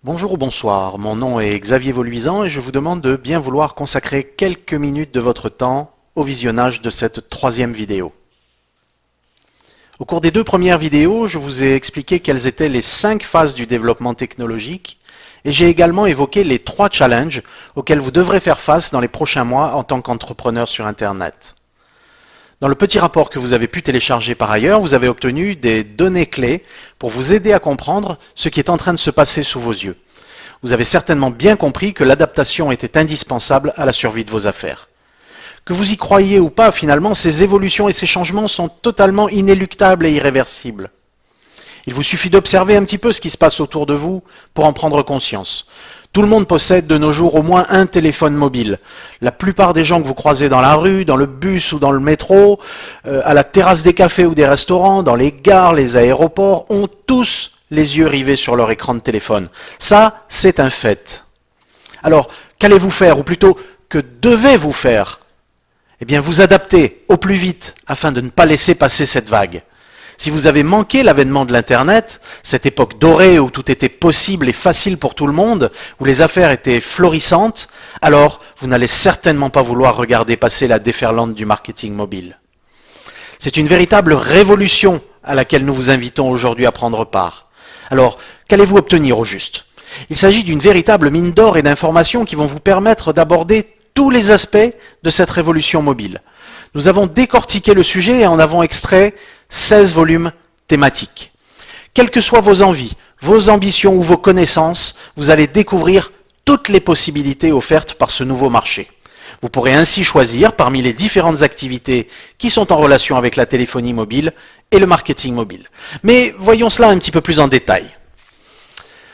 Bonjour ou bonsoir, mon nom est Xavier Voluisan et je vous demande de bien vouloir consacrer quelques minutes de votre temps au visionnage de cette troisième vidéo. Au cours des deux premières vidéos, je vous ai expliqué quelles étaient les 5 phases du développement technologique et j'ai également évoqué les 3 challenges auxquels vous devrez faire face dans les prochains mois en tant qu'entrepreneur sur Internet. Dans le petit rapport que vous avez pu télécharger par ailleurs, vous avez obtenu des données clés pour vous aider à comprendre ce qui est en train de se passer sous vos yeux. Vous avez certainement bien compris que l'adaptation était indispensable à la survie de vos affaires. Que vous y croyiez ou pas, finalement, ces évolutions et ces changements sont totalement inéluctables et irréversibles. Il vous suffit d'observer un petit peu ce qui se passe autour de vous pour en prendre conscience. Tout le monde possède de nos jours au moins un téléphone mobile. La plupart des gens que vous croisez dans la rue, dans le bus ou dans le métro, à la terrasse des cafés ou des restaurants, dans les gares, les aéroports, ont tous les yeux rivés sur leur écran de téléphone. Ça, c'est un fait. Alors, qu'allez-vous faire, ou plutôt, que devez-vous faire? Eh bien, vous adapter au plus vite afin de ne pas laisser passer cette vague. Si vous avez manqué l'avènement de l'Internet, cette époque dorée où tout était possible et facile pour tout le monde, où les affaires étaient florissantes, alors vous n'allez certainement pas vouloir regarder passer la déferlante du marketing mobile. C'est une véritable révolution à laquelle nous vous invitons aujourd'hui à prendre part. Alors, qu'allez-vous obtenir au juste? Il s'agit d'une véritable mine d'or et d'informations qui vont vous permettre d'aborder tous les aspects de cette révolution mobile. Nous avons décortiqué le sujet et en avons extrait 16 volumes thématiques. Quelles que soient vos envies, vos ambitions ou vos connaissances, vous allez découvrir toutes les possibilités offertes par ce nouveau marché. Vous pourrez ainsi choisir parmi les différentes activités qui sont en relation avec la téléphonie mobile et le marketing mobile. Mais voyons cela un petit peu plus en détail.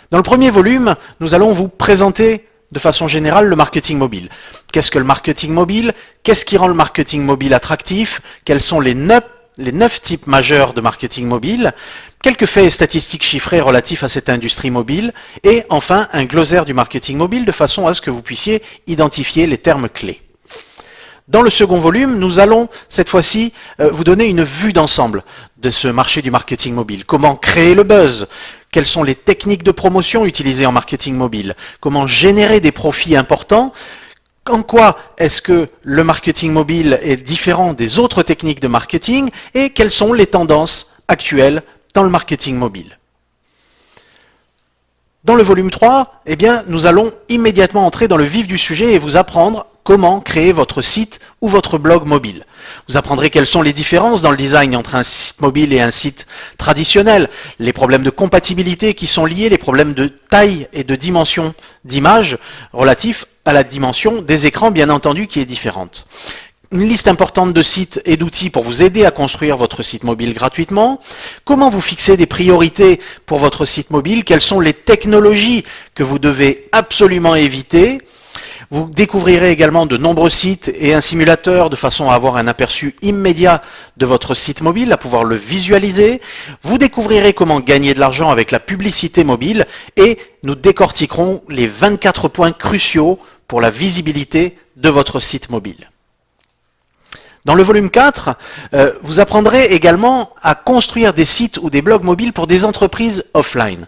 Dans le premier volume, nous allons vous présenter de façon générale le marketing mobile. Qu'est-ce que le marketing mobile? Qu'est-ce qui rend le marketing mobile attractif? Quels sont les 9 types majeurs de marketing mobile? Quelques faits et statistiques chiffrés relatifs à cette industrie mobile, et enfin un glossaire du marketing mobile de façon à ce que vous puissiez identifier les termes clés. Dans le second volume, nous allons cette fois-ci vous donner une vue d'ensemble de ce marché du marketing mobile. Comment créer le buzz? Quelles sont les techniques de promotion utilisées en marketing mobile? Comment générer des profits importants? En quoi est-ce que le marketing mobile est différent des autres techniques de marketing? Et quelles sont les tendances actuelles dans le marketing mobile? Dans le volume 3, eh bien, nous allons immédiatement entrer dans le vif du sujet et vous apprendre comment créer votre site ou votre blog mobile. Vous apprendrez quelles sont les différences dans le design entre un site mobile et un site traditionnel, les problèmes de compatibilité qui sont liés, les problèmes de taille et de dimension d'image relatifs à la dimension des écrans, bien entendu, qui est différente. Une liste importante de sites et d'outils pour vous aider à construire votre site mobile gratuitement. Comment vous fixer des priorités pour votre site mobile? Quelles sont les technologies que vous devez absolument éviter? Vous découvrirez également de nombreux sites et un simulateur de façon à avoir un aperçu immédiat de votre site mobile, à pouvoir le visualiser. Vous découvrirez comment gagner de l'argent avec la publicité mobile et nous décortiquerons les 24 points cruciaux pour la visibilité de votre site mobile. Dans le volume 4, vous apprendrez également à construire des sites ou des blogs mobiles pour des entreprises offline.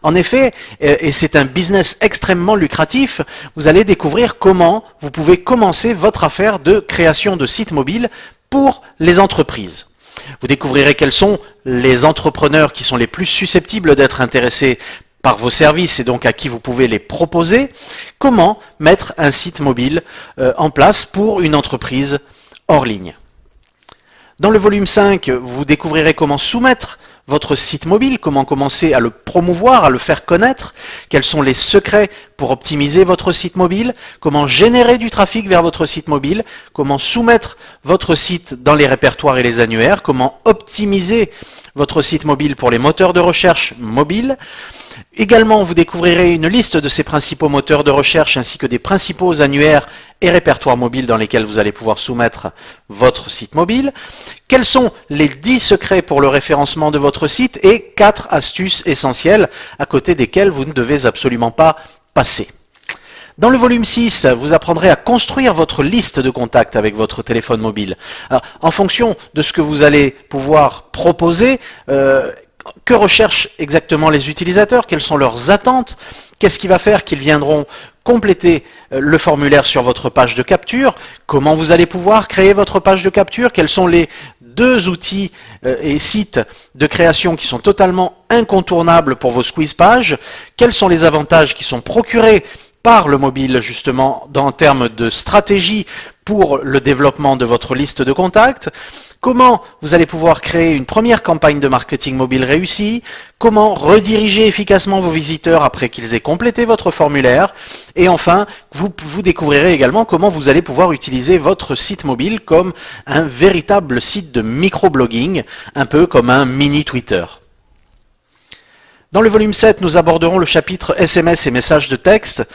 En effet, et c'est un business extrêmement lucratif, vous allez découvrir comment vous pouvez commencer votre affaire de création de sites mobiles pour les entreprises. Vous découvrirez quels sont les entrepreneurs qui sont les plus susceptibles d'être intéressés par vos services et donc à qui vous pouvez les proposer, comment mettre un site mobile en place pour une entreprise hors ligne. Dans le volume 5, vous découvrirez comment soumettre votre site mobile, comment commencer à le promouvoir, à le faire connaître, quels sont les secrets pour optimiser votre site mobile, comment générer du trafic vers votre site mobile, comment soumettre votre site dans les répertoires et les annuaires, comment optimiser votre site mobile pour les moteurs de recherche mobiles. Également, vous découvrirez une liste de ces principaux moteurs de recherche ainsi que des principaux annuaires et répertoires mobiles dans lesquels vous allez pouvoir soumettre votre site mobile. Quels sont les 10 secrets pour le référencement de votre site et 4 astuces essentielles à côté desquelles vous ne devez absolument pas passer. Dans le volume 6, vous apprendrez à construire votre liste de contacts avec votre téléphone mobile. Alors, en fonction de ce que vous allez pouvoir proposer, Que recherchent exactement les utilisateurs? Quelles sont leurs attentes? Qu'est-ce qui va faire qu'ils viendront compléter le formulaire sur votre page de capture? Comment vous allez pouvoir créer votre page de capture? Quels sont les 2 outils et sites de création qui sont totalement incontournables pour vos squeeze pages? Quels sont les avantages qui sont procurés par le mobile, justement, en termes de stratégie pour le développement de votre liste de contacts? Comment vous allez pouvoir créer une première campagne de marketing mobile réussie? Comment rediriger efficacement vos visiteurs après qu'ils aient complété votre formulaire? Et enfin, vous découvrirez également comment vous allez pouvoir utiliser votre site mobile comme un véritable site de microblogging, un peu comme un mini Twitter. Dans le volume 7, nous aborderons le chapitre SMS et messages de texte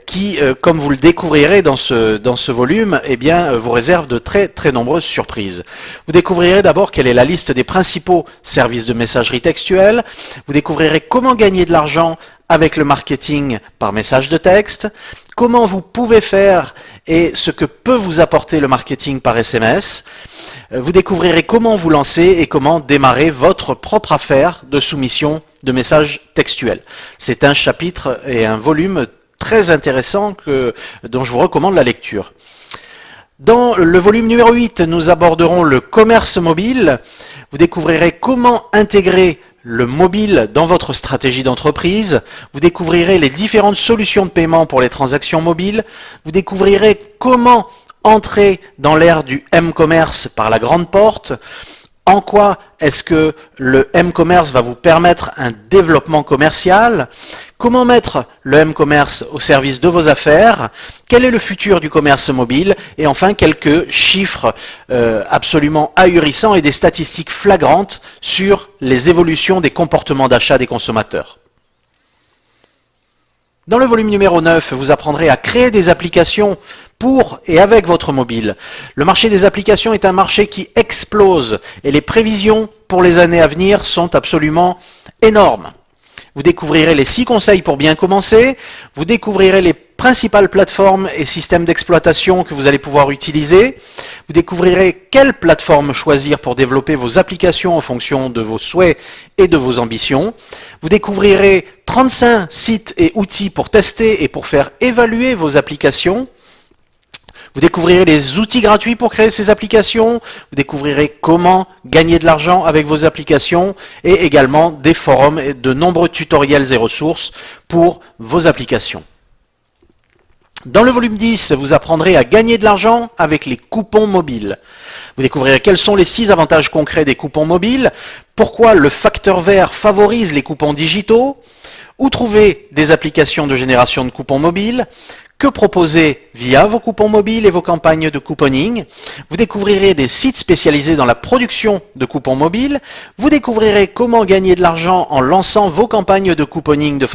qui, comme vous le découvrirez dans ce volume, eh bien, vous réserve de très très nombreuses surprises. Vous découvrirez d'abord quelle est la liste des principaux services de messagerie textuelle. Vous découvrirez comment gagner de l'argent avec le marketing par message de texte, comment vous pouvez faire et ce que peut vous apporter le marketing par SMS. Vous découvrirez comment vous lancer et comment démarrer votre propre affaire de soumission de messages textuels. C'est un chapitre et un volume très intéressant dont je vous recommande la lecture. Dans le volume numéro 8, nous aborderons le commerce mobile. Vous découvrirez comment intégrer le mobile dans votre stratégie d'entreprise. Vous découvrirez les différentes solutions de paiement pour les transactions mobiles. Vous découvrirez comment entrer dans l'ère du m-commerce par la grande porte. En quoi est-ce que le m-commerce va vous permettre un développement commercial? Comment mettre le m-commerce au service de vos affaires? Quel est le futur du commerce mobile? Et enfin, quelques chiffres absolument ahurissants et des statistiques flagrantes sur les évolutions des comportements d'achat des consommateurs. Dans le volume numéro 9, vous apprendrez à créer des applications pour et avec votre mobile. Le marché des applications est un marché qui explose et les prévisions pour les années à venir sont absolument énormes. Vous découvrirez les 6 conseils pour bien commencer, vous découvrirez les principales plateformes et systèmes d'exploitation que vous allez pouvoir utiliser, vous découvrirez quelle plateforme choisir pour développer vos applications en fonction de vos souhaits et de vos ambitions, vous découvrirez 35 sites et outils pour tester et pour faire évaluer vos applications. Vous découvrirez les outils gratuits pour créer ces applications, vous découvrirez comment gagner de l'argent avec vos applications et également des forums et de nombreux tutoriels et ressources pour vos applications. Dans le volume 10, vous apprendrez à gagner de l'argent avec les coupons mobiles. Vous découvrirez quels sont les 6 avantages concrets des coupons mobiles, pourquoi le facteur vert favorise les coupons digitaux, où trouver des applications de génération de coupons mobiles, que proposer via vos coupons mobiles et vos campagnes de couponing. Vous découvrirez des sites spécialisés dans la production de coupons mobiles. Vous découvrirez comment gagner de l'argent en lançant vos campagnes de couponing de